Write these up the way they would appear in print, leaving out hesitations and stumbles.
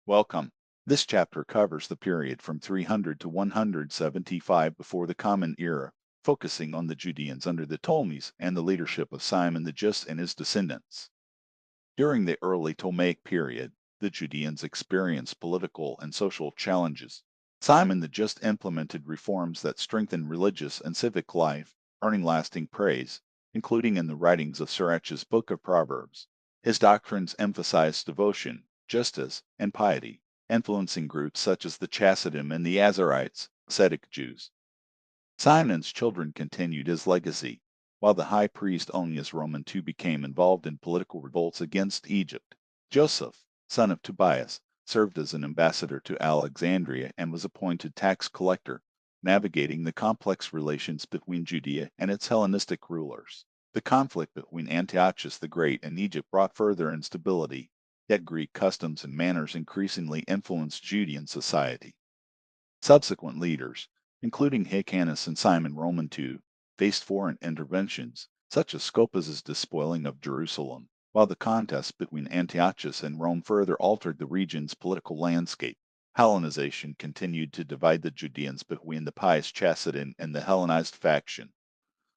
Welcome. This chapter covers the period from 300 to 175 before the Common Era, focusing on the Judeans under the Ptolemies and the leadership of Simon the Just and his descendants. During the early Ptolemaic period, the Judeans experienced political and social challenges. Simon the Just implemented reforms that strengthened religious and civic life, earning lasting praise, including in the writings of Sirach's Book of Proverbs. His doctrines emphasized devotion, justice, and piety, influencing groups such as the Chassidim and the Azarites, ascetic Jews. Simon's children continued his legacy, while the high priest Onias Roman II became involved in political revolts against Egypt. Joseph, son of Tobias, served as an ambassador to Alexandria and was appointed tax collector, navigating the complex relations between Judea and its Hellenistic rulers. The conflict between Antiochus the Great and Egypt brought further instability, yet Greek customs and manners increasingly influenced Judean society. Subsequent leaders, including Hyrcanus and Simon Roman II, faced foreign interventions, such as Scopus's despoiling of Jerusalem, while the contest between Antiochus and Rome further altered the region's political landscape. Hellenization continued to divide the Judeans between the pious Chassidim and the Hellenized faction.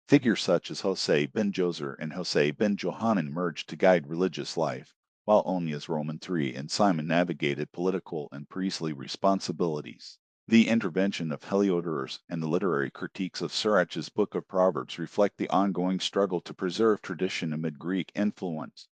Figures such as Hosea ben Joser and Hosea ben Johanan emerged to guide religious life, while Onias Roman III and Simon navigated political and priestly responsibilities. The intervention of Heliodorus and the literary critiques of Sirach's Book of Proverbs reflect the ongoing struggle to preserve tradition amid Greek influence.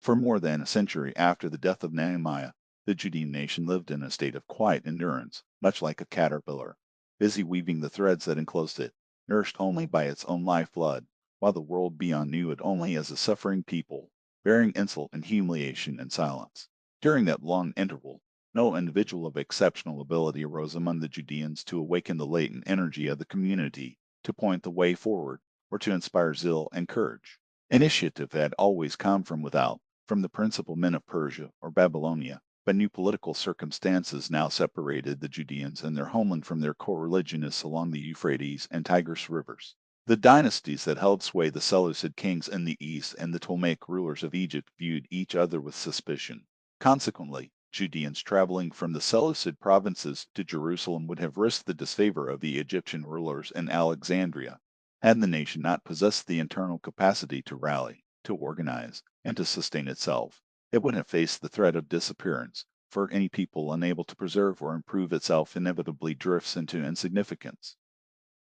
For more than a century after the death of Nehemiah, the Judean nation lived in a state of quiet endurance, much like a caterpillar, busy weaving the threads that enclosed it, nourished only by its own lifeblood, while the world beyond knew it only as a suffering people, bearing insult and humiliation in silence. During that long interval, no individual of exceptional ability arose among the Judeans to awaken the latent energy of the community, to point the way forward, or to inspire zeal and courage. Initiative had always come from without, from the principal men of Persia or Babylonia, but new political circumstances now separated the Judeans and their homeland from their co-religionists along the Euphrates and Tigris rivers. The dynasties that held sway, the Seleucid kings in the east and the Ptolemaic rulers of Egypt, viewed each other with suspicion. Consequently, Judeans traveling from the Seleucid provinces to Jerusalem would have risked the disfavor of the Egyptian rulers in Alexandria, had the nation not possessed the internal capacity to rally, to organize, and to sustain itself. It would have faced the threat of disappearance, for any people unable to preserve or improve itself inevitably drifts into insignificance.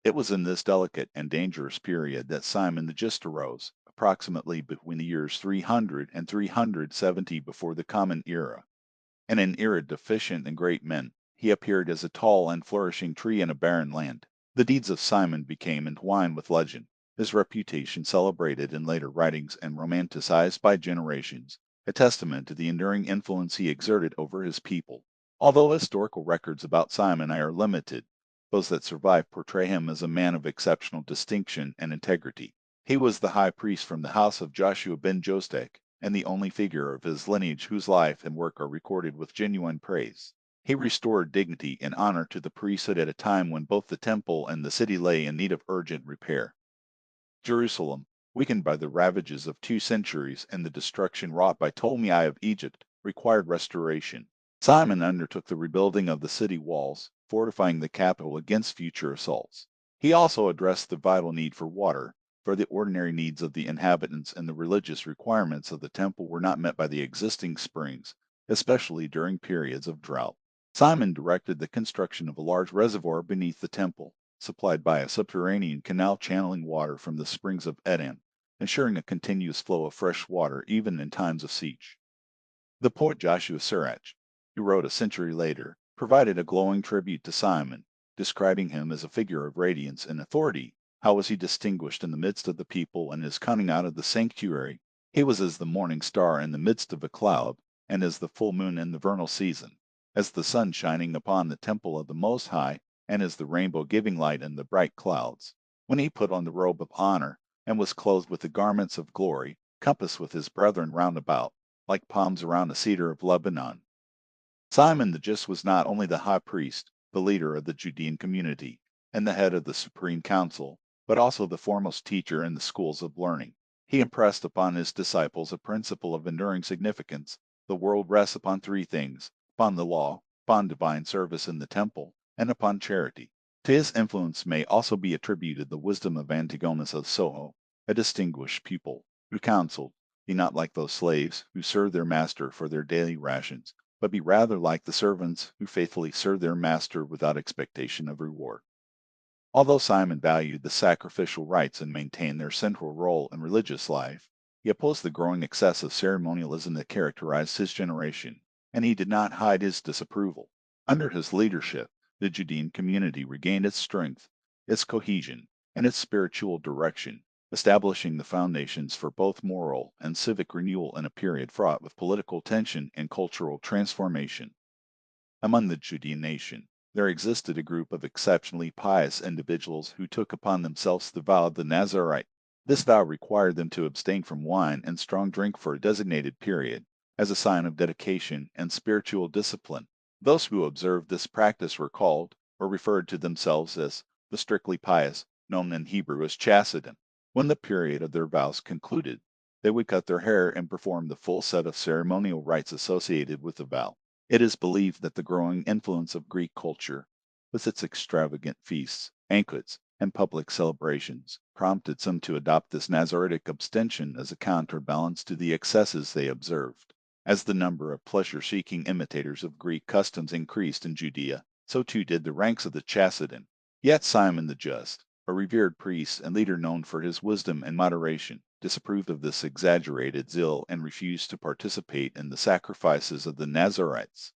It was in this delicate and dangerous period that Simon the Just arose, approximately between the years 300 and 370 before the Common Era. In an era deficient in great men, he appeared as a tall and flourishing tree in a barren land. The deeds of Simon became entwined with legend, his reputation celebrated in later writings and romanticized by generations, a testament to the enduring influence he exerted over his people. Although historical records about Simon are limited, those that survive portray him as a man of exceptional distinction and integrity. He was the high priest from the house of Joshua ben Jostek, and the only figure of his lineage whose life and work are recorded with genuine praise. He restored dignity and honor to the priesthood at a time when both the temple and the city lay in need of urgent repair. Jerusalem, weakened by the ravages of 2 centuries and the destruction wrought by Ptolemy I of Egypt, required restoration. Simon undertook the rebuilding of the city walls, fortifying the capital against future assaults. He also addressed the vital need for water, for the ordinary needs of the inhabitants and the religious requirements of the temple were not met by the existing springs, especially during periods of drought. Simon directed the construction of a large reservoir beneath the temple, supplied by a subterranean canal channeling water from the springs of Eden, ensuring a continuous flow of fresh water even in times of siege. The poet Joshua Sirach, who wrote a century later, provided a glowing tribute to Simon, describing him as a figure of radiance and authority. How was he distinguished in the midst of the people and his coming out of the sanctuary? He was as the morning star in the midst of a cloud, and as the full moon in the vernal season, as the sun shining upon the temple of the Most High, and as the rainbow giving light in the bright clouds. When he put on the robe of honor, and was clothed with the garments of glory, compassed with his brethren round about, like palms around a cedar of Lebanon. Simon the Just was not only the high priest, the leader of the Judean community, and the head of the supreme council, but also the foremost teacher in the schools of learning. He impressed upon his disciples a principle of enduring significance. The world rests upon 3 things: upon the law, upon divine service in the temple, and upon charity. To his influence may also be attributed the wisdom of Antigonus of Soho, a distinguished pupil, who counseled, be not like those slaves who serve their master for their daily rations, but be rather like the servants who faithfully serve their master without expectation of reward. Although Simon valued the sacrificial rites and maintained their central role in religious life, he opposed the growing excess of ceremonialism that characterized his generation, and he did not hide his disapproval. Under his leadership, the Judean community regained its strength, its cohesion, and its spiritual direction, establishing the foundations for both moral and civic renewal in a period fraught with political tension and cultural transformation. Among the Judean nation, there existed a group of exceptionally pious individuals who took upon themselves the vow of the Nazarite. This vow required them to abstain from wine and strong drink for a designated period, as a sign of dedication and spiritual discipline. Those who observed this practice were called, or referred to themselves as, the strictly pious, known in Hebrew as Chasidon. When the period of their vows concluded, they would cut their hair and perform the full set of ceremonial rites associated with the vow. It is believed that the growing influence of Greek culture, with its extravagant feasts, banquets, and public celebrations, prompted some to adopt this Nazaritic abstention as a counterbalance to the excesses they observed. As the number of pleasure-seeking imitators of Greek customs increased in Judea, so too did the ranks of the Chasidon. Yet Simon the Just, a revered priest and leader known for his wisdom and moderation, disapproved of this exaggerated zeal and refused to participate in the sacrifices of the Nazarites.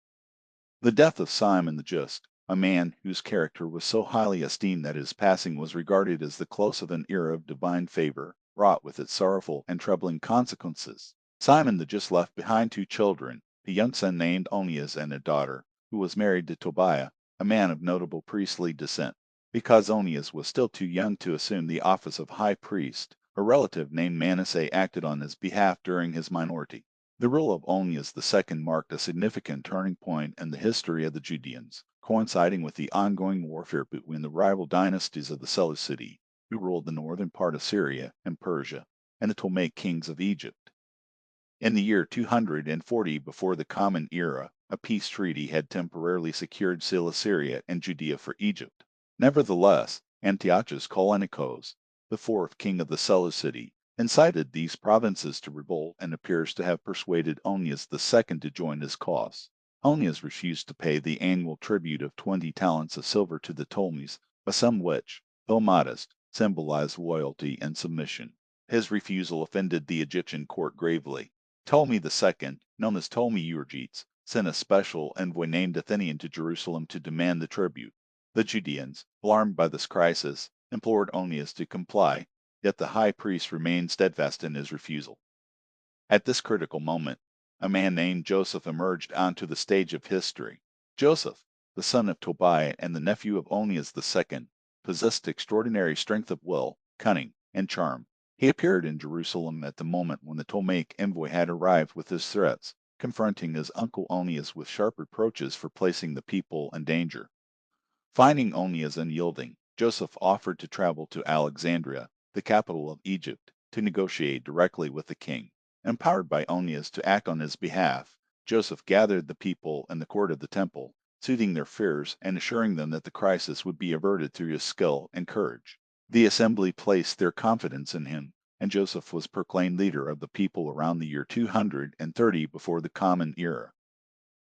The death of Simon the Just, a man whose character was so highly esteemed that his passing was regarded as the close of an era of divine favor, wrought with its sorrowful and troubling consequences. Simon the Just left behind two children, a young son named Onias and a daughter, who was married to Tobiah, a man of notable priestly descent. Because Onias was still too young to assume the office of high priest, a relative named Manasseh acted on his behalf during his minority. The rule of Onias II marked a significant turning point in the history of the Judeans, coinciding with the ongoing warfare between the rival dynasties of the Seleucidae, who ruled the northern part of Syria and Persia, and the Ptolemaic kings of Egypt. In the year 240 before the Common Era, a peace treaty had temporarily secured Cilicia and Judea for Egypt. Nevertheless, Antiochus Callinicos, the fourth king of the Seleucidae, incited these provinces to revolt and appears to have persuaded Onias II to join his cause. Onias refused to pay the annual tribute of 20 talents of silver to the Ptolemies, a sum which, though modest, symbolized loyalty and submission. His refusal offended the Egyptian court gravely. Ptolemy II, known as Ptolemy Euergetes, sent a special envoy named Athenian to Jerusalem to demand the tribute. The Judeans, alarmed by this crisis, implored Onias to comply, yet the high priest remained steadfast in his refusal. At this critical moment, a man named Joseph emerged onto the stage of history. Joseph, the son of Tobiah and the nephew of Onias II, possessed extraordinary strength of will, cunning, and charm. He appeared in Jerusalem at the moment when the Ptolemaic envoy had arrived with his threats, confronting his uncle Onias with sharp reproaches for placing the people in danger. Finding Onias unyielding, Joseph offered to travel to Alexandria, the capital of Egypt, to negotiate directly with the king. Empowered by Onias to act on his behalf, Joseph gathered the people in the court of the temple, soothing their fears and assuring them that the crisis would be averted through his skill and courage. The assembly placed their confidence in him, and Joseph was proclaimed leader of the people around the year 230 before the Common Era.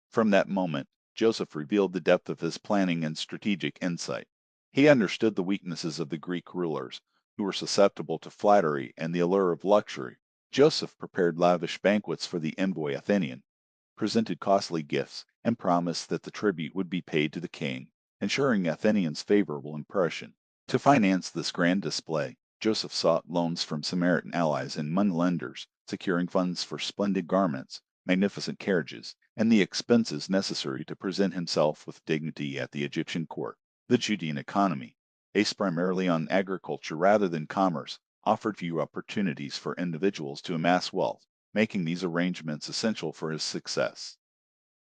From that moment, Joseph revealed the depth of his planning and strategic insight. He understood the weaknesses of the Greek rulers, who were susceptible to flattery and the allure of luxury. Joseph prepared lavish banquets for the envoy Athenian, presented costly gifts, and promised that the tribute would be paid to the king, ensuring Athenians' favorable impression. To finance this grand display, Joseph sought loans from Samaritan allies and moneylenders, securing funds for splendid garments, magnificent carriages, and the expenses necessary to present himself with dignity at the Egyptian court. The Judean economy, based primarily on agriculture rather than commerce, offered few opportunities for individuals to amass wealth, making these arrangements essential for his success.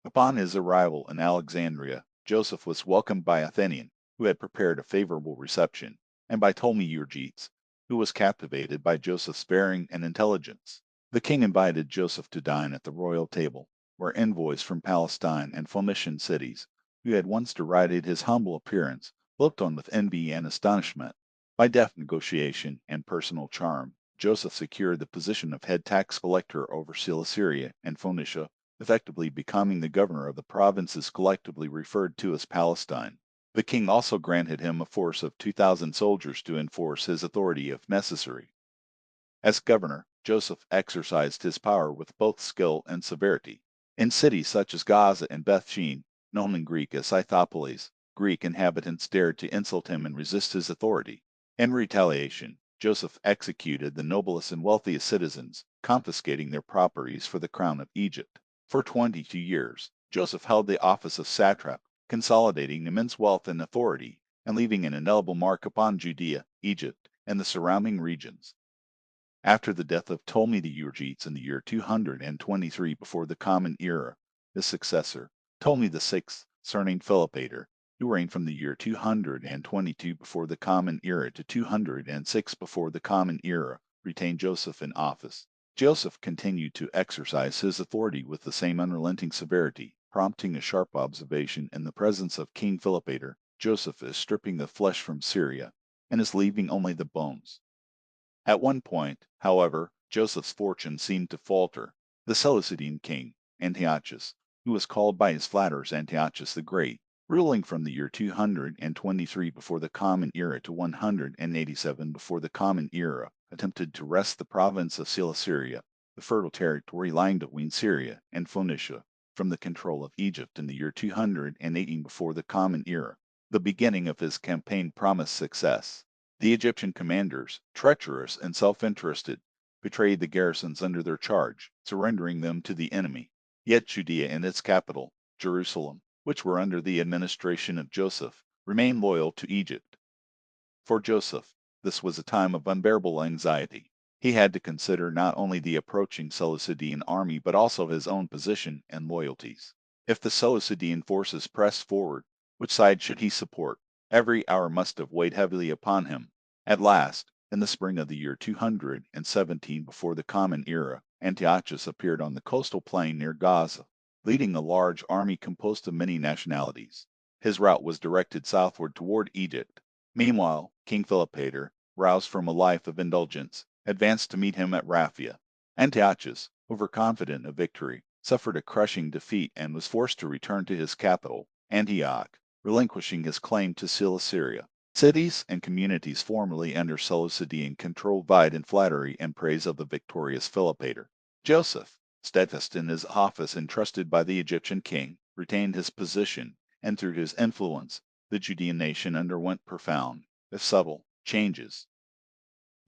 Upon his arrival in Alexandria, Joseph was welcomed by Athenian, who had prepared a favorable reception, and by Ptolemy Euergetes, who was captivated by Joseph's bearing and intelligence. The king invited Joseph to dine at the royal table. were envoys from Palestine and Phoenician cities, who had once derided his humble appearance, looked on with envy and astonishment. By deft negotiation and personal charm, Joseph secured the position of head tax collector over Cilicia and Phoenicia, effectively becoming the governor of the provinces collectively referred to as Palestine. The king also granted him a force of 2,000 soldiers to enforce his authority if necessary. As governor, Joseph exercised his power with both skill and severity. In cities such as Gaza and Bethshean, known in Greek as Scythopolis, Greek inhabitants dared to insult him and resist his authority. In retaliation, Joseph executed the noblest and wealthiest citizens, confiscating their properties for the crown of Egypt. For 22 years, Joseph held the office of satrap, consolidating immense wealth and authority, and leaving an indelible mark upon Judea, Egypt, and the surrounding regions. After the death of Ptolemy the Euergetes in the year 223 before the Common Era, his successor, Ptolemy VI, surnamed Philopator, who reigned from the year 222 before the Common Era to 206 before the Common Era, retained Joseph in office. Joseph continued to exercise his authority with the same unrelenting severity, prompting a sharp observation in the presence of King Philopator. Joseph is stripping the flesh from Syria, and is leaving only the bones. At one point, however, Joseph's fortune seemed to falter. The Seleucidian king, Antiochus, who was called by his flatterers Antiochus the Great, ruling from the year 223 before the Common Era to 187 before the Common Era, attempted to wrest the province of Cilicia, the fertile territory lying between Syria and Phoenicia, from the control of Egypt in the year 218 before the Common Era. The beginning of his campaign promised success. The Egyptian commanders, treacherous and self-interested, betrayed the garrisons under their charge, surrendering them to the enemy. Yet Judea and its capital, Jerusalem, which were under the administration of Joseph, remained loyal to Egypt. For Joseph, this was a time of unbearable anxiety. He had to consider not only the approaching Seleucidian army but also his own position and loyalties. If the Seleucidian forces pressed forward, which side should he support? Every hour must have weighed heavily upon him. At last, in the spring of the year 217 before the Common Era, Antiochus appeared on the coastal plain near Gaza, leading a large army composed of many nationalities. His route was directed southward toward Egypt. Meanwhile, King Philopator, roused from a life of indulgence, advanced to meet him at Raphia. Antiochus, overconfident of victory, suffered a crushing defeat and was forced to return to his capital, Antioch, relinquishing his claim to Cilicia. Cities and communities formerly under Seleucidian control vied in flattery and praise of the victorious Philopator. Joseph, steadfast in his office entrusted by the Egyptian king, retained his position, and through his influence, the Judean nation underwent profound, if subtle, changes.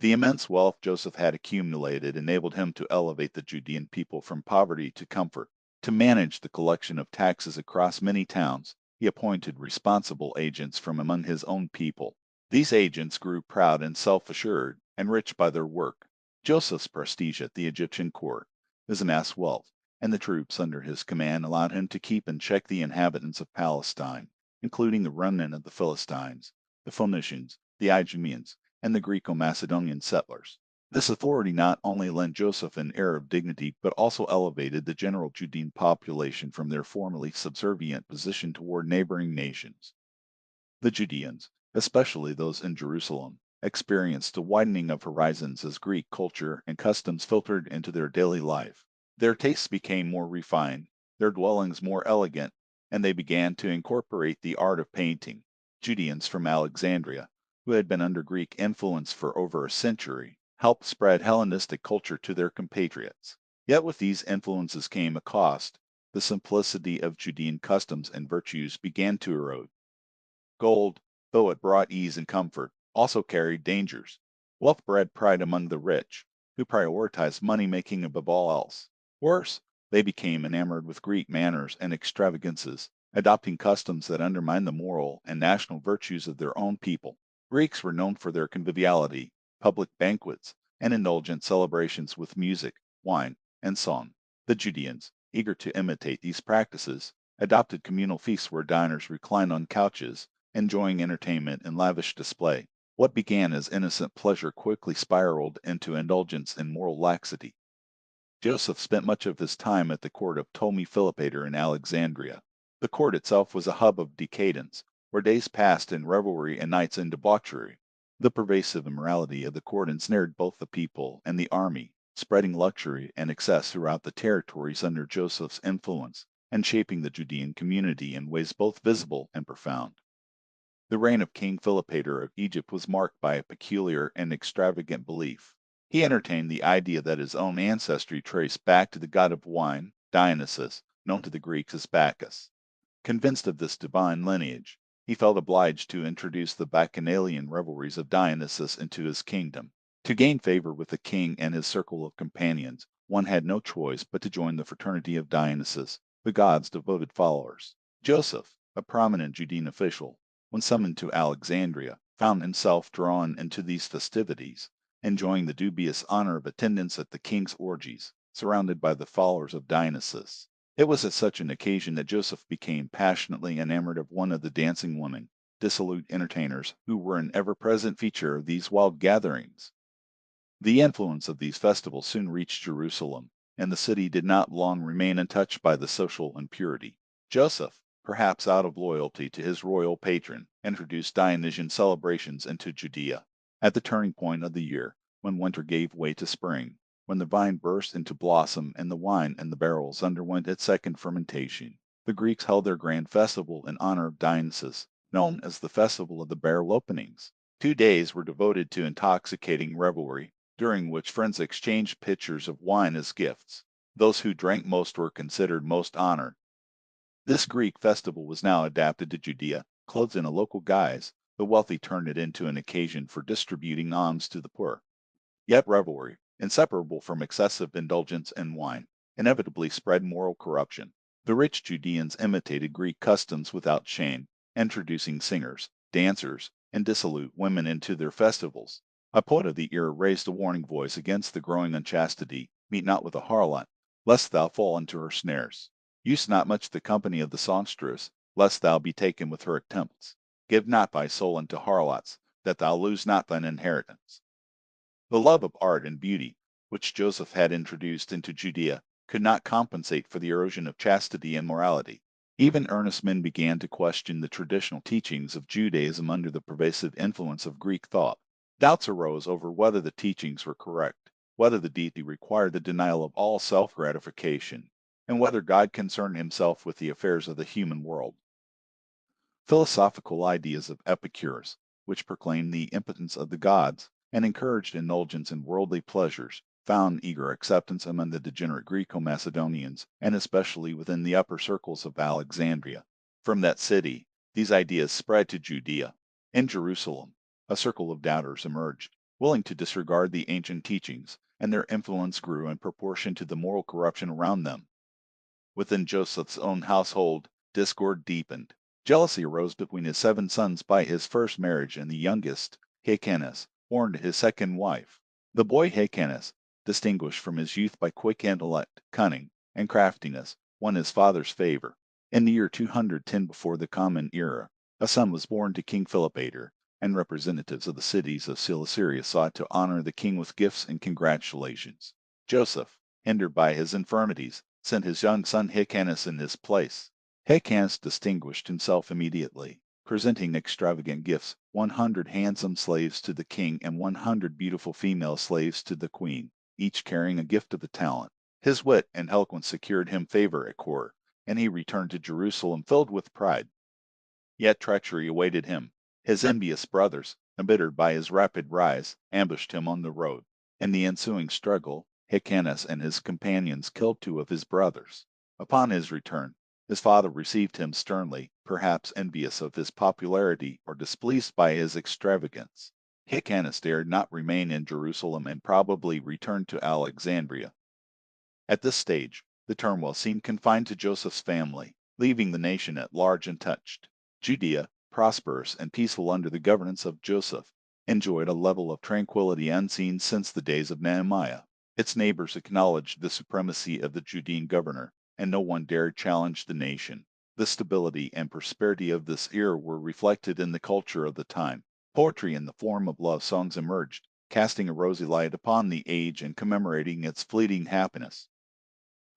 The immense wealth Joseph had accumulated enabled him to elevate the Judean people from poverty to comfort. To manage the collection of taxes across many towns, he appointed responsible agents from among his own people. These agents grew proud and self-assured, and rich by their work. Joseph's prestige at the Egyptian court, his amassed wealth, and the troops under his command allowed him to keep in check the inhabitants of Palestine, including the remnant of the Philistines, the Phoenicians, the Idumeans, and the Greco-Macedonian settlers. This authority not only lent Joseph an air of dignity, but also elevated the general Judean population from their formerly subservient position toward neighboring nations. The Judeans, especially those in Jerusalem, experienced a widening of horizons as Greek culture and customs filtered into their daily life. Their tastes became more refined, their dwellings more elegant, and they began to incorporate the art of painting. Judeans from Alexandria, who had been under Greek influence for over a century, helped spread Hellenistic culture to their compatriots. Yet with these influences came a cost. The simplicity of Judean customs and virtues began to erode. Gold, though it brought ease and comfort, also carried dangers. Wealth bred pride among the rich, who prioritized money-making above all else. Worse, they became enamored with Greek manners and extravagances, adopting customs that undermined the moral and national virtues of their own people. Greeks were known for their conviviality, public banquets, and indulgent celebrations with music, wine, and song. The Judeans, eager to imitate these practices, adopted communal feasts where diners reclined on couches, enjoying entertainment and lavish display. What began as innocent pleasure quickly spiraled into indulgence and moral laxity. Joseph spent much of his time at the court of Ptolemy Philopator in Alexandria. The court itself was a hub of decadence, where days passed in revelry and nights in debauchery. The pervasive immorality of the court ensnared both the people and the army, spreading luxury and excess throughout the territories under Joseph's influence, and shaping the Judean community in ways both visible and profound. The reign of King Philopator of Egypt was marked by a peculiar and extravagant belief. He entertained the idea that his own ancestry traced back to the god of wine, Dionysus, known to the Greeks as Bacchus. Convinced of this divine lineage, he felt obliged to introduce the bacchanalian revelries of Dionysus into his kingdom. To gain favor with the king and his circle of companions, one had no choice but to join the fraternity of Dionysus, the god's devoted followers. Joseph, a prominent Judean official, when summoned to Alexandria, found himself drawn into these festivities, enjoying the dubious honor of attendance at the king's orgies, surrounded by the followers of Dionysus. It was at such an occasion that Joseph became passionately enamored of one of the dancing women, dissolute entertainers, who were an ever-present feature of these wild gatherings. The influence of these festivals soon reached Jerusalem, and the city did not long remain untouched by the social impurity. Joseph, perhaps out of loyalty to his royal patron, introduced Dionysian celebrations into Judea. At the turning point of the year, when winter gave way to spring, when the vine burst into blossom and the wine in the barrels underwent its second fermentation, the Greeks held their grand festival in honor of Dionysus, known as the Festival of the Barrel Openings. 2 days were devoted to intoxicating revelry, during which friends exchanged pitchers of wine as gifts. Those who drank most were considered most honored. This Greek festival was now adapted to Judea, clothed in a local guise. The wealthy turned it into an occasion for distributing alms to the poor. Yet revelry, inseparable from excessive indulgence in wine, inevitably spread moral corruption. The rich Judeans imitated Greek customs without shame, introducing singers, dancers, and dissolute women into their festivals. A poet of the era raised a warning voice against the growing unchastity: "Meet not with a harlot, lest thou fall into her snares. Use not much the company of the songstress, lest thou be taken with her attempts. Give not thy soul unto harlots, that thou lose not thine inheritance." The love of art and beauty, which Joseph had introduced into Judea, could not compensate for the erosion of chastity and morality. Even earnest men began to question the traditional teachings of Judaism under the pervasive influence of Greek thought. Doubts arose over whether the teachings were correct, whether the deity required the denial of all self-gratification, and whether God concerned himself with the affairs of the human world. Philosophical ideas of Epicurus, which proclaimed the impotence of the gods and encouraged indulgence in worldly pleasures, found eager acceptance among the degenerate Greco-Macedonians, and especially within the upper circles of Alexandria. From that city, these ideas spread to Judea. In Jerusalem, a circle of doubters emerged, willing to disregard the ancient teachings, and their influence grew in proportion to the moral corruption around them. Within Joseph's own household, discord deepened. Jealousy arose between his 7 sons by his first marriage and the youngest, Hyrcanus, born to his second wife. The boy Hyrcanus, distinguished from his youth by quick intellect, cunning, and craftiness, won his father's favor. In the year 210 before the Common Era, a son was born to King Philopator, and representatives of the cities of Cilicia sought to honor the king with gifts and congratulations. Joseph, hindered by his infirmities, sent his young son Hyrcanus in his place. Hyrcanus distinguished himself immediately, presenting extravagant gifts: 100 handsome slaves to the king and 100 beautiful female slaves to the queen, each carrying a gift of the talent. His wit and eloquence secured him favor at court, and he returned to Jerusalem filled with pride. Yet treachery awaited him. His envious brothers, embittered by his rapid rise, ambushed him on the road. In the ensuing struggle, Hyrcanus and his companions killed 2 of his brothers. Upon his return, his father received him sternly, perhaps envious of his popularity or displeased by his extravagance. Hyrcanus dared not remain in Jerusalem and probably returned to Alexandria. At this stage, the turmoil seemed confined to Joseph's family, leaving the nation at large untouched. Judea, prosperous and peaceful under the governance of Joseph, enjoyed a level of tranquility unseen since the days of Nehemiah. Its neighbors acknowledged the supremacy of the Judean governor, and no one dared challenge the nation. The stability and prosperity of this era were reflected in the culture of the time. Poetry in the form of love songs emerged, casting a rosy light upon the age and commemorating its fleeting happiness.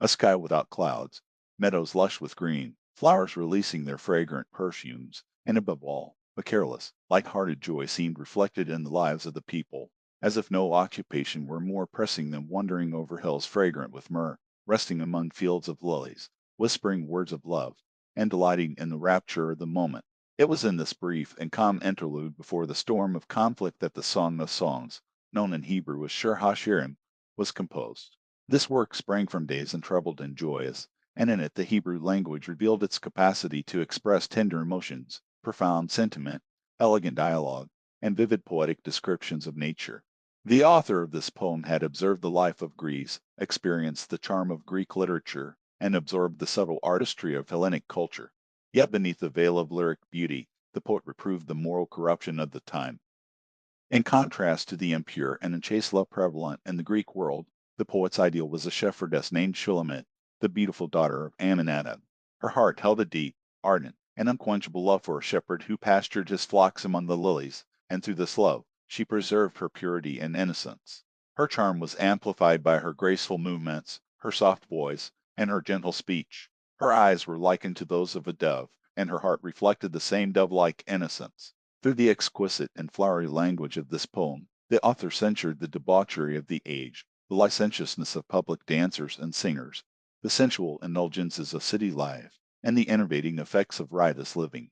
A sky without clouds, meadows lush with green, flowers releasing their fragrant perfumes, and above all, a careless, light-hearted joy seemed reflected in the lives of the people, as if no occupation were more pressing than wandering over hills fragrant with myrrh, resting among fields of lilies, whispering words of love, and delighting in the rapture of the moment. It was in this brief and calm interlude before the storm of conflict that the Song of Songs, known in Hebrew as Shir HaShirim, was composed. This work sprang from days untroubled and joyous, and in it the Hebrew language revealed its capacity to express tender emotions, profound sentiment, elegant dialogue, and vivid poetic descriptions of nature. The author of this poem had observed the life of Greece, experienced the charm of Greek literature, and absorbed the subtle artistry of Hellenic culture. Yet beneath the veil of lyric beauty, the poet reproved the moral corruption of the time. In contrast to the impure and unchaste love prevalent in the Greek world, the poet's ideal was a shepherdess named Shulamit, the beautiful daughter of Amminadab. Her heart held a deep, ardent, and unquenchable love for a shepherd who pastured his flocks among the lilies, and through this love she preserved her purity and innocence. Her charm was amplified by her graceful movements, her soft voice, and her gentle speech. Her eyes were likened to those of a dove, and her heart reflected the same dove-like innocence. Through the exquisite and flowery language of this poem, the author censured the debauchery of the age, the licentiousness of public dancers and singers, the sensual indulgences of city life, and the enervating effects of riotous living.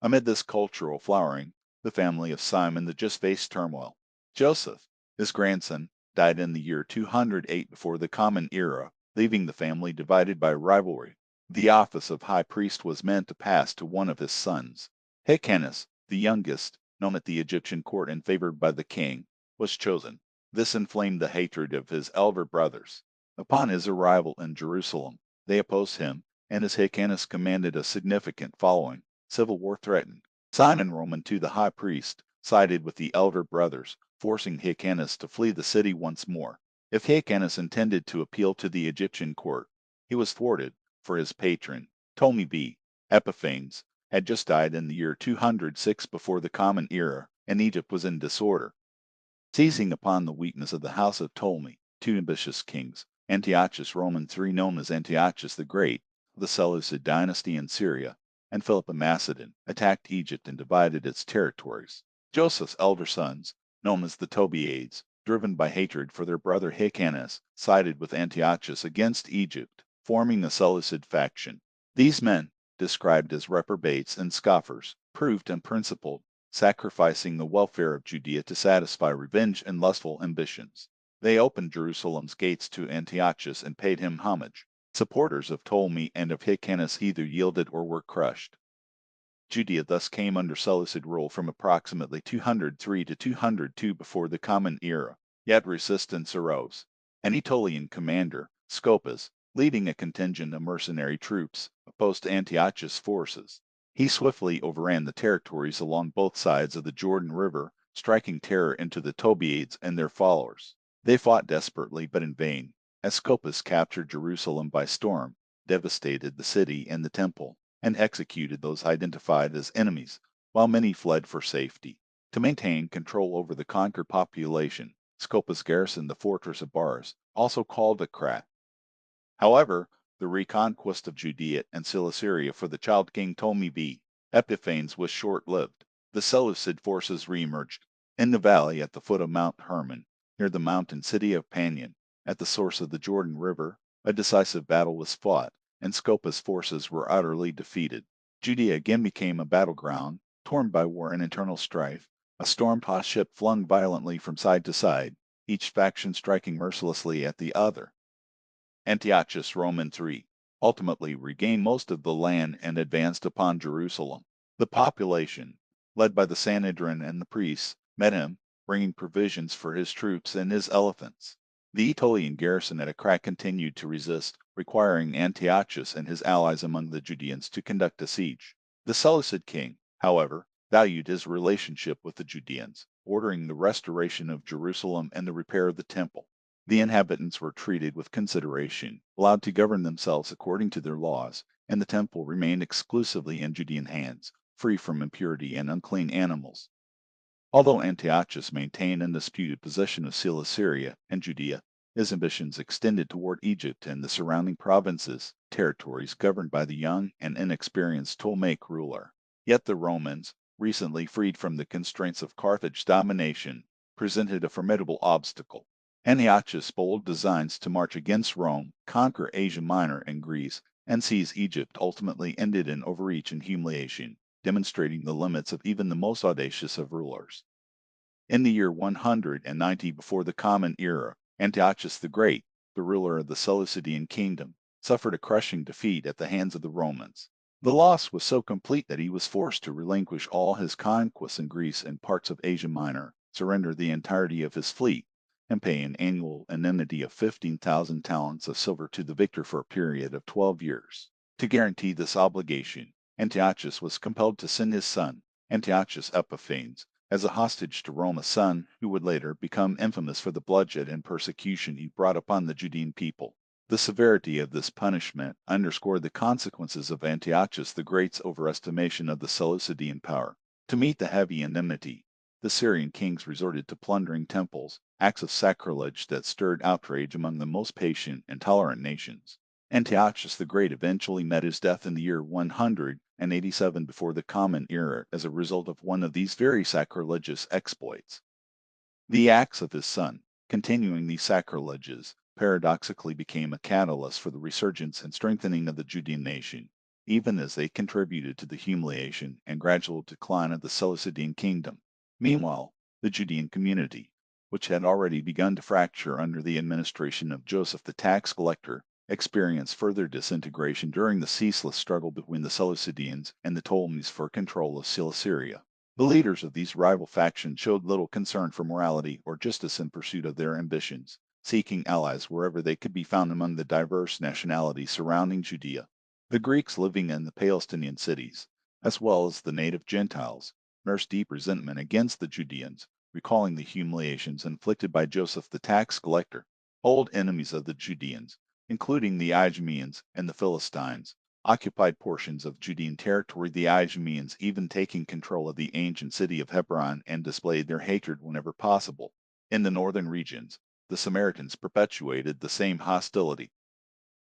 Amid this cultural flowering, the family of Simon the just faced turmoil. Joseph, his grandson, died in the year 208 before the Common Era, leaving the family divided by rivalry. The office of high priest was meant to pass to one of his sons. Hyrcanus, the youngest, known at the Egyptian court and favored by the king, was chosen. This inflamed the hatred of his elder brothers. Upon his arrival in Jerusalem, they opposed him, and as Hyrcanus commanded a significant following, civil war threatened. Simon Roman, to the high priest, sided with the elder brothers, forcing Hyrcanus to flee the city once more. If Hyrcanus intended to appeal to the Egyptian court, he was thwarted, for his patron, Ptolemy B. Epiphanes, had just died in the year 206 before the Common Era, and Egypt was in disorder. Seizing upon the weakness of the house of Ptolemy, two ambitious kings, Antiochus Roman III, known as Antiochus the Great, the Seleucid dynasty in Syria, and Philip of Macedon, attacked Egypt and divided its territories. Joseph's elder sons, known as the Tobiades, driven by hatred for their brother Hyrcanus, sided with Antiochus against Egypt, forming the Seleucid faction. These men, described as reprobates and scoffers, proved unprincipled, sacrificing the welfare of Judea to satisfy revenge and lustful ambitions. They opened Jerusalem's gates to Antiochus and paid him homage. Supporters of Ptolemy and of Hyrcanus either yielded or were crushed. Judea thus came under Seleucid rule from approximately 203 to 202 before the Common Era, yet resistance arose. An Aetolian commander, Scopas, leading a contingent of mercenary troops, opposed Antiochus' forces. He swiftly overran the territories along both sides of the Jordan River, striking terror into the Tobiades and their followers. They fought desperately, but in vain, as Scopas captured Jerusalem by storm, devastated the city and the temple, and executed those identified as enemies, while many fled for safety. To maintain control over the conquered population, Scopas garrisoned the fortress of Bars, also called Akrat. However, the reconquest of Judea and Cilicia for the child king Ptolemy B. Epiphanes was short-lived. The Seleucid forces reemerged in the valley at the foot of Mount Hermon, near the mountain city of Panion, at the source of the Jordan River. A decisive battle was fought, and Scopas' forces were utterly defeated. Judea again became a battleground, torn by war and internal strife. A storm-tossed ship flung violently from side to side, each faction striking mercilessly at the other. Antiochus Roman III ultimately regained most of the land and advanced upon Jerusalem. The population, led by the Sanhedrin and the priests, met him, bringing provisions for his troops and his elephants. The Aetolian garrison at Akrat continued to resist, requiring Antiochus and his allies among the Judeans to conduct a siege. The Seleucid king, however, valued his relationship with the Judeans, ordering the restoration of Jerusalem and the repair of the temple. The inhabitants were treated with consideration, allowed to govern themselves according to their laws, and the temple remained exclusively in Judean hands, free from impurity and unclean animals. Although Antiochus maintained undisputed possession of Cilicia and Judea, his ambitions extended toward Egypt and the surrounding provinces, territories governed by the young and inexperienced Ptolemaic ruler. Yet the Romans, recently freed from the constraints of Carthage domination, presented a formidable obstacle. Antiochus' bold designs to march against Rome, conquer Asia Minor and Greece, and seize Egypt ultimately ended in overreach and humiliation, demonstrating the limits of even the most audacious of rulers. In the year 190 before the Common Era, Antiochus the Great, the ruler of the Seleucidian kingdom, suffered a crushing defeat at the hands of the Romans. The loss was so complete that he was forced to relinquish all his conquests in Greece and parts of Asia Minor, surrender the entirety of his fleet, and pay an annual indemnity of 15,000 talents of silver to the victor for a period of 12 years. To guarantee this obligation, Antiochus was compelled to send his son, Antiochus Epiphanes, as a hostage to Rome, a son who would later become infamous for the bloodshed and persecution he brought upon the Judean people. The severity of this punishment underscored the consequences of Antiochus the Great's overestimation of the Seleucidian power. To meet the heavy indemnity, the Syrian kings resorted to plundering temples, acts of sacrilege that stirred outrage among the most patient and tolerant nations. Antiochus the Great eventually met his death in the year 187 before the Common Era as a result of one of these very sacrilegious exploits. The acts of his son, continuing these sacrileges, paradoxically became a catalyst for the resurgence and strengthening of the Judean nation, even as they contributed to the humiliation and gradual decline of the Seleucidian kingdom. Meanwhile, the Judean community, which had already begun to fracture under the administration of Joseph the tax collector, experienced further disintegration during the ceaseless struggle between the Seleucidians and the Ptolemies for control of Cilicia. The leaders of these rival factions showed little concern for morality or justice in pursuit of their ambitions, seeking allies wherever they could be found among the diverse nationalities surrounding Judea. The Greeks living in the Palestinian cities, as well as the native Gentiles, nursed deep resentment against the Judeans, recalling the humiliations inflicted by Joseph the tax collector. Old enemies of the Judeans, including the Idumeans and the Philistines, occupied portions of Judean territory, the Idumeans even taking control of the ancient city of Hebron and displayed their hatred whenever possible. In the northern regions, the Samaritans perpetuated the same hostility.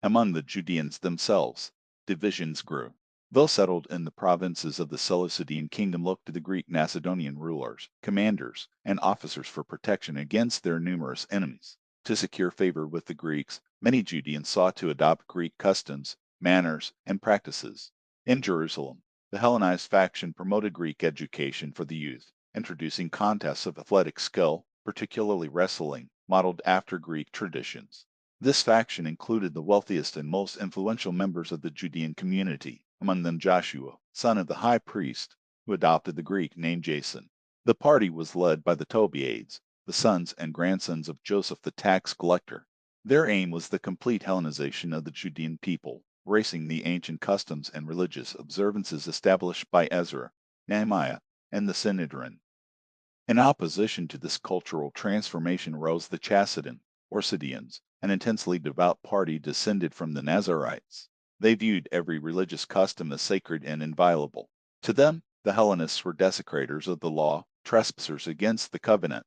Among the Judeans themselves, divisions grew. Those settled in the provinces of the Seleucidian kingdom looked to the Greek Macedonian rulers, commanders, and officers for protection against their numerous enemies. To secure favor with the Greeks, many Judeans sought to adopt Greek customs, manners, and practices. In Jerusalem, the Hellenized faction promoted Greek education for the youth, introducing contests of athletic skill, particularly wrestling, modeled after Greek traditions. This faction included the wealthiest and most influential members of the Judean community, among them Joshua, son of the high priest, who adopted the Greek name Jason. The party was led by the Tobiades, the sons and grandsons of Joseph the tax collector. Their aim was the complete Hellenization of the Judean people, erasing the ancient customs and religious observances established by Ezra, Nehemiah, and the Sanhedrin. In opposition to this cultural transformation rose the Chassidim, or Sadeans, an intensely devout party descended from the Nazarites. They viewed every religious custom as sacred and inviolable. To them, the Hellenists were desecrators of the law, trespassers against the covenant.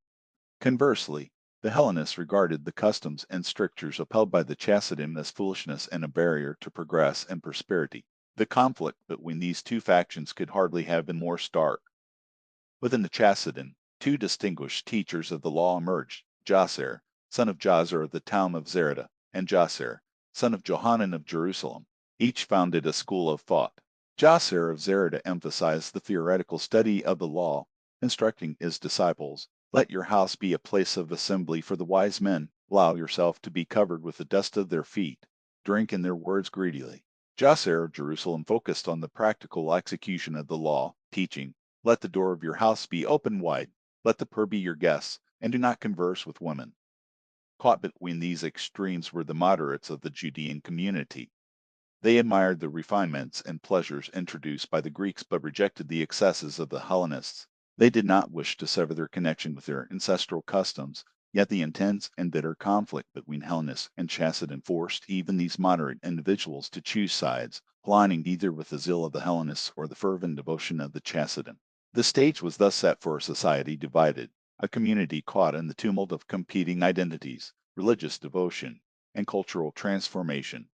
Conversely, the Hellenists regarded the customs and strictures upheld by the Chassidim as foolishness and a barrier to progress and prosperity. The conflict between these two factions could hardly have been more stark. Within the Chassidim, two distinguished teachers of the law emerged, Jaser, son of Jazer of the town of Zereda, and Jaser, son of Johanan of Jerusalem. Each founded a school of thought. Jaser of Zereda emphasized the theoretical study of the law, instructing his disciples, "Let your house be a place of assembly for the wise men. Allow yourself to be covered with the dust of their feet. Drink in their words greedily." Jaser of Jerusalem focused on the practical execution of the law, teaching, "Let the door of your house be open wide. Let the poor be your guests, and do not converse with women." Caught between these extremes were the moderates of the Judean community. They admired the refinements and pleasures introduced by the Greeks but rejected the excesses of the Hellenists. They did not wish to sever their connection with their ancestral customs, yet the intense and bitter conflict between Hellenists and Chassidim forced even these moderate individuals to choose sides, aligning either with the zeal of the Hellenists or the fervent devotion of the Chassidim. The stage was thus set for a society divided, a community caught in the tumult of competing identities, religious devotion, and cultural transformation.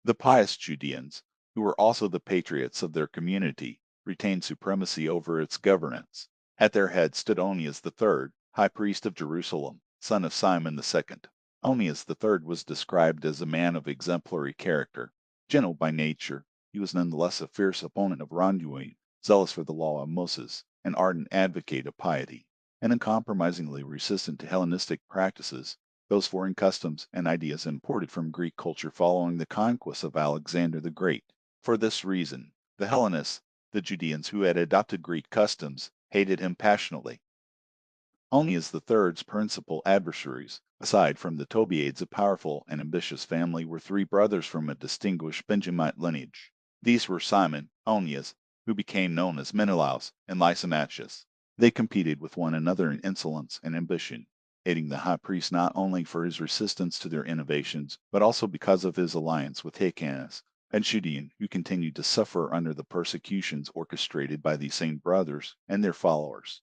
The pious Judeans, who were also the patriots of their community, retained supremacy over its governance. At their head stood Onias III, high priest of Jerusalem, son of Simon II. Onias III was described as a man of exemplary character. Gentle by nature, he was nonetheless a fierce opponent of wrongdoing, zealous for the law of Moses, an ardent advocate of piety, and uncompromisingly resistant to Hellenistic practices, those foreign customs and ideas imported from Greek culture following the conquest of Alexander the Great. For this reason, the Hellenists, the Judeans who had adopted Greek customs, hated him passionately. Onias III's principal adversaries, aside from the Tobiades, a powerful and ambitious family, were three brothers from a distinguished Benjamite lineage. These were Simon, Onias, who became known as Menelaus, and Lysimachus. They competed with one another in insolence and ambition, hating the high priest not only for his resistance to their innovations, but also because of his alliance with Hyrcanus, a Judean who continued to suffer under the persecutions orchestrated by these same brothers and their followers.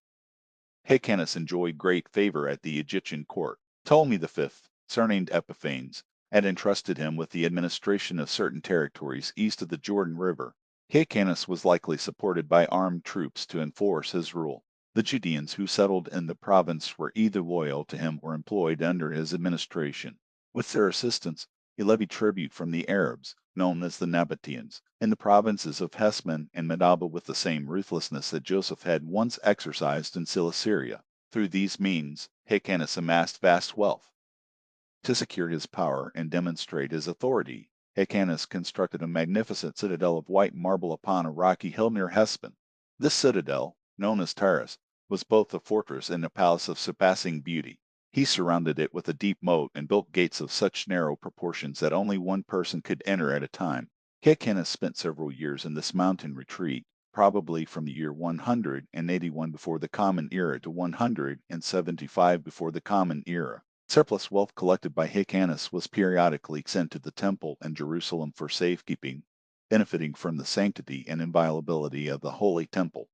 Hyrcanus enjoyed great favor at the Egyptian court. Ptolemy V, surnamed Epiphanes, had entrusted him with the administration of certain territories east of the Jordan River. Hyrcanus was likely supported by armed troops to enforce his rule. The Judeans who settled in the province were either loyal to him or employed under his administration. With their assistance, he levied tribute from the Arabs, known as the Nabateans, in the provinces of Heshbon and Medaba with the same ruthlessness that Joseph had once exercised in Cilicia. Through these means, Hyrcanus amassed vast wealth. To secure his power and demonstrate his authority, Hyrcanus constructed a magnificent citadel of white marble upon a rocky hill near Heshbon. This citadel, known as Taurus, was both a fortress and a palace of surpassing beauty. He surrounded it with a deep moat and built gates of such narrow proportions that only one person could enter at a time. Hyrcanus spent several years in this mountain retreat, probably from the year 181 before the Common Era to 175 before the Common Era. Surplus wealth collected by Hyrcanus was periodically sent to the temple in Jerusalem for safekeeping, benefiting from the sanctity and inviolability of the holy temple.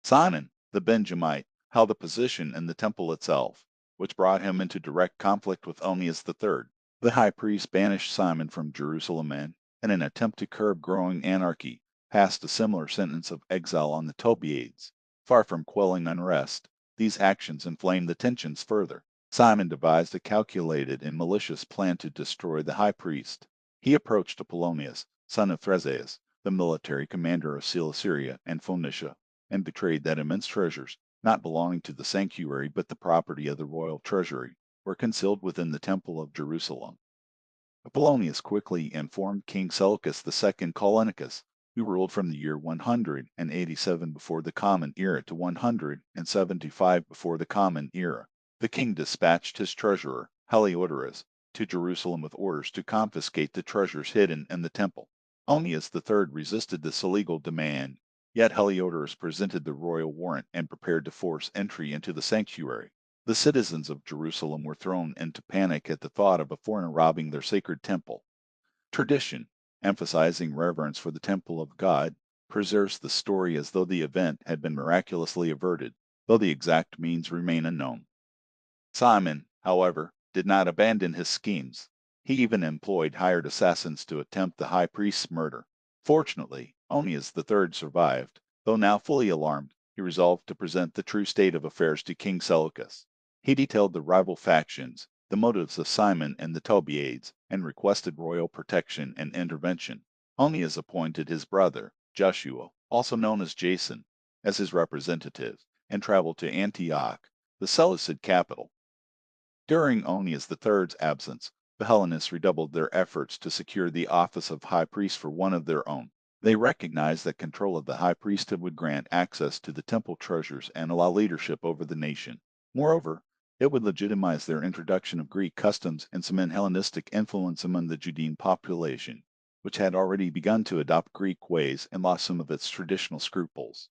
Simon, the Benjamite, held a position in the temple itself, which brought him into direct conflict with Onias III. The high priest banished Simon from Jerusalem and, in an attempt to curb growing anarchy, passed a similar sentence of exile on the Tobiades. Far from quelling unrest, these actions inflamed the tensions further. Simon devised a calculated and malicious plan to destroy the high priest. He approached Apollonius, son of Thraseas, the military commander of Cilicia and Phoenicia, and betrayed that immense treasures, not belonging to the sanctuary but the property of the royal treasury, were concealed within the temple of Jerusalem. Apollonius quickly informed King Seleucus II Callinicus, who ruled from the year 187 before the Common Era to 175 before the Common Era. The king dispatched his treasurer, Heliodorus, to Jerusalem with orders to confiscate the treasures hidden in the temple. Onias III resisted this illegal demand, yet Heliodorus presented the royal warrant and prepared to force entry into the sanctuary. The citizens of Jerusalem were thrown into panic at the thought of a foreigner robbing their sacred temple. Tradition, emphasizing reverence for the temple of God, preserves the story as though the event had been miraculously averted, though the exact means remain unknown. Simon, however, did not abandon his schemes. He even employed hired assassins to attempt the high priest's murder. Fortunately, Onias III survived. Though now fully alarmed, he resolved to present the true state of affairs to King Seleucus. He detailed the rival factions, the motives of Simon and the Tobiades, and requested royal protection and intervention. Onias appointed his brother, Joshua, also known as Jason, as his representative, and traveled to Antioch, the Seleucid capital. During Onias III's absence, the Hellenists redoubled their efforts to secure the office of high priest for one of their own. They recognized that control of the high priesthood would grant access to the temple treasures and allow leadership over the nation. Moreover, it would legitimize their introduction of Greek customs and cement Hellenistic influence among the Judean population, which had already begun to adopt Greek ways and lost some of its traditional scruples.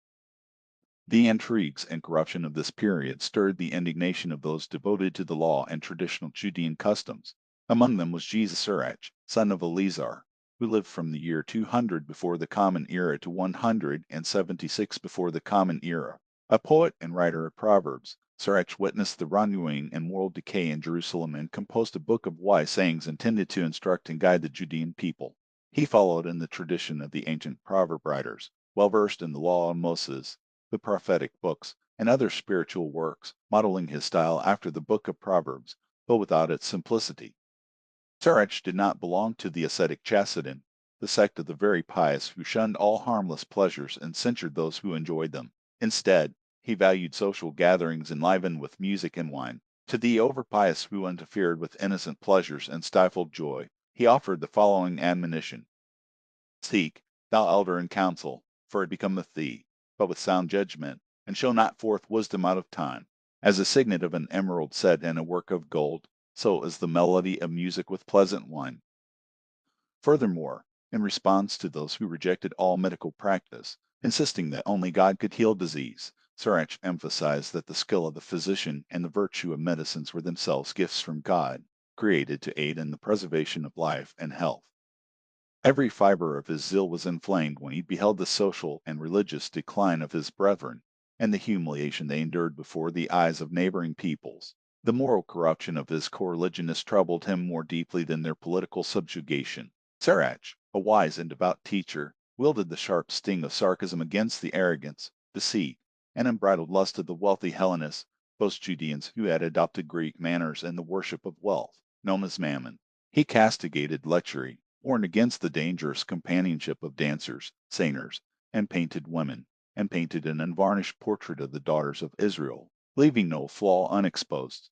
The intrigues and corruption of this period stirred the indignation of those devoted to the law and traditional Judean customs. Among them was Jesus Sirach, son of Eleazar. who lived from the year 200 before the Common Era to 176 before the Common Era. A poet and writer of Proverbs, Sirach witnessed the renewing and moral decay in Jerusalem and composed a book of wise sayings intended to instruct and guide the Judean people. He followed in the tradition of the ancient proverb writers, well versed in the law of Moses, the prophetic books, and other spiritual works, modeling his style after the book of Proverbs, though without its simplicity. Sirach did not belong to the ascetic Chassidim, the sect of the very pious who shunned all harmless pleasures and censured those who enjoyed them. Instead, he valued social gatherings enlivened with music and wine. To the over-pious who interfered with innocent pleasures and stifled joy, he offered the following admonition: Seek, thou elder in counsel, for it becometh thee, but with sound judgment, and show not forth wisdom out of time. As a signet of an emerald set in a work of gold, so is the melody of music with pleasant wine. Furthermore, in response to those who rejected all medical practice, insisting that only God could heal disease, Sirach emphasized that the skill of the physician and the virtue of medicines were themselves gifts from God, created to aid in the preservation of life and health. Every fiber of his zeal was inflamed when he beheld the social and religious decline of his brethren, and the humiliation they endured before the eyes of neighboring peoples. The moral corruption of his coreligionists troubled him more deeply than their political subjugation. Sirach, a wise and devout teacher, wielded the sharp sting of sarcasm against the arrogance, deceit, and unbridled lust of the wealthy Hellenists, post-Judeans who had adopted Greek manners and the worship of wealth, known as mammon. He castigated lechery, warned against the dangerous companionship of dancers, singers, and painted women, and painted an unvarnished portrait of the daughters of Israel, leaving no flaw unexposed.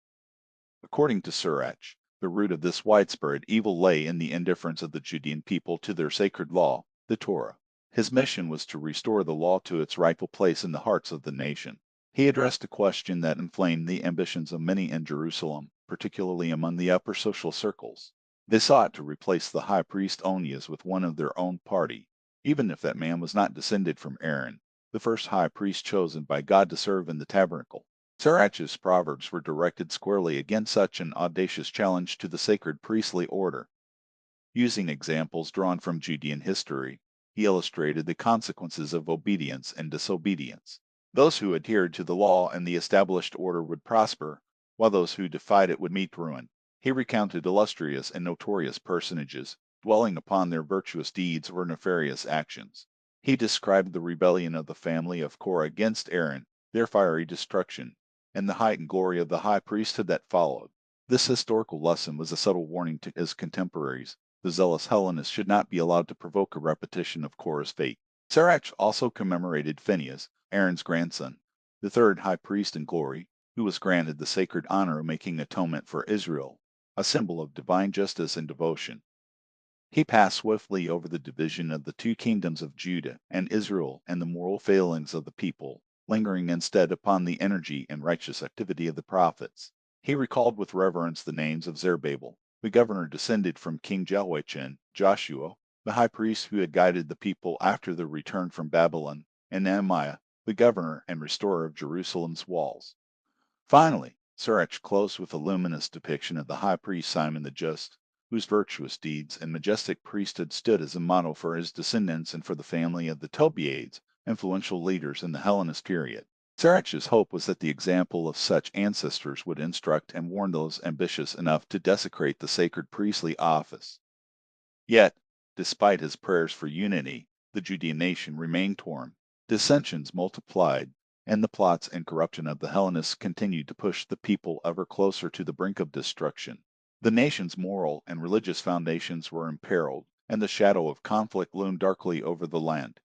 According to Sirach, the root of this widespread evil lay in the indifference of the Judean people to their sacred law, the Torah. His mission was to restore the law to its rightful place in the hearts of the nation. He addressed a question that inflamed the ambitions of many in Jerusalem, particularly among the upper social circles. They sought to replace the high priest Onias with one of their own party, even if that man was not descended from Aaron, the first high priest chosen by God to serve in the tabernacle. Sirach's proverbs were directed squarely against such an audacious challenge to the sacred priestly order. Using examples drawn from Judean history, he illustrated the consequences of obedience and disobedience. Those who adhered to the law and the established order would prosper, while those who defied it would meet ruin. He recounted illustrious and notorious personages, dwelling upon their virtuous deeds or nefarious actions. He described the rebellion of the family of Korah against Aaron, their fiery destruction, and the height and glory of the high priesthood that followed. This historical lesson was a subtle warning to his contemporaries. The zealous Hellenists should not be allowed to provoke a repetition of Korah's fate. Sirach also commemorated Phinehas, Aaron's grandson, the third high priest in glory, who was granted the sacred honor of making atonement for Israel, a symbol of divine justice and devotion. He passed swiftly over the division of the two kingdoms of Judah and Israel and the moral failings of the people, lingering instead upon the energy and righteous activity of the prophets. He recalled with reverence the names of Zerubbabel, the governor descended from King Jehoiachin, Joshua, the high priest who had guided the people after their return from Babylon, and Nehemiah, the governor and restorer of Jerusalem's walls. Finally, Sirach closed with a luminous depiction of the high priest Simon the Just, whose virtuous deeds and majestic priesthood stood as a model for his descendants and for the family of the Tobiades, influential leaders in the Hellenist period. Sirach's hope was that the example of such ancestors would instruct and warn those ambitious enough to desecrate the sacred priestly office. Yet, despite his prayers for unity, the Judean nation remained torn. Dissensions multiplied, and the plots and corruption of the Hellenists continued to push the people ever closer to the brink of destruction. The nation's moral and religious foundations were imperiled, and the shadow of conflict loomed darkly over the land.